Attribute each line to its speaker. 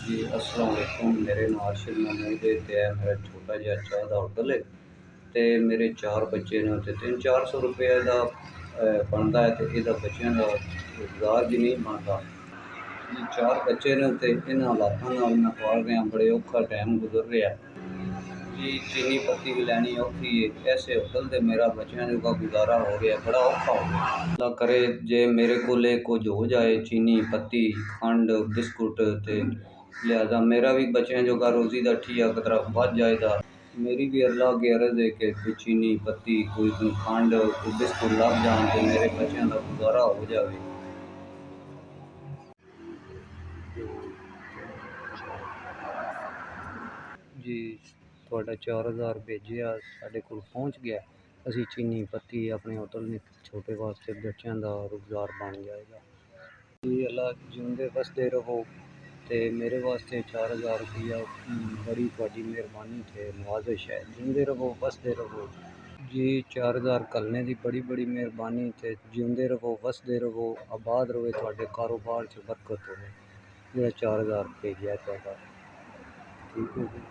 Speaker 1: जी अस्सलाम वालेकुम। मेरे नाम अरशद महमूद है ते मेरा छोटा जिहा चाह् दा होटल है ते मेरे 4 बच्चे ने ते 300-400 रुपये दा बनदा है ते इहदा बच्चेआं दा रोज़गार भी नहीं बनदा। जी 4 बच्चे ने ते इन्हां हालातां नाल मैं पाल रिहा, बड़े औखा टाइम गुजर रिहा है। जी चीनी पत्ती भी लैनी औखी है, ऐसे होटल ते मेरा बच्चेआं जोगा गुजारा हो रहा है, बड़ा औखा हो गया। अल्लाह करे जे मेरे कोल कुछ हो जाए चीनी पत्ती खंड बिस्कुट ते लिहाजा मेरा भी बच्चेआं जोगा रोज़ी दा ठिया कतरा बच जाएगा। मेरी भी अल्लाह अगे अर्ज़ है कि कोई चीनी पत्ती कोई खंड कोई बिस्कुट लभ जान ते मेरे बच्चेआं दा गुजारा हो जाए। जी ਤੁਹਾਡਾ 4000 ਭੇਜਿਆ ਸਾਡੇ ਕੋਲ ਪਹੁੰਚ ਗਿਆ। ਅਸੀਂ ਚੀਨੀ ਪੱਤੀ ਆਪਣੇ ਹੋਟਲ में छोटे वास्ते बच्चों का रोज़गार बन जाएगा। जी अल्लाह जिंदे बसते रहो ते मेरे वास्ते 4000 रुपया बड़ी थोड़ी मेहरबानी थे, नवाजिश है। जिंदे रहो बसते रहो। जी 4000 कलने की बड़ी बड़ी मेहरबानी थे। जिंदे रहो बसते रहो, आबाद रहे, थोड़े कारोबार च बरकत हो। मेरा 4000 भेजिया थोड़ा ठीक है जी।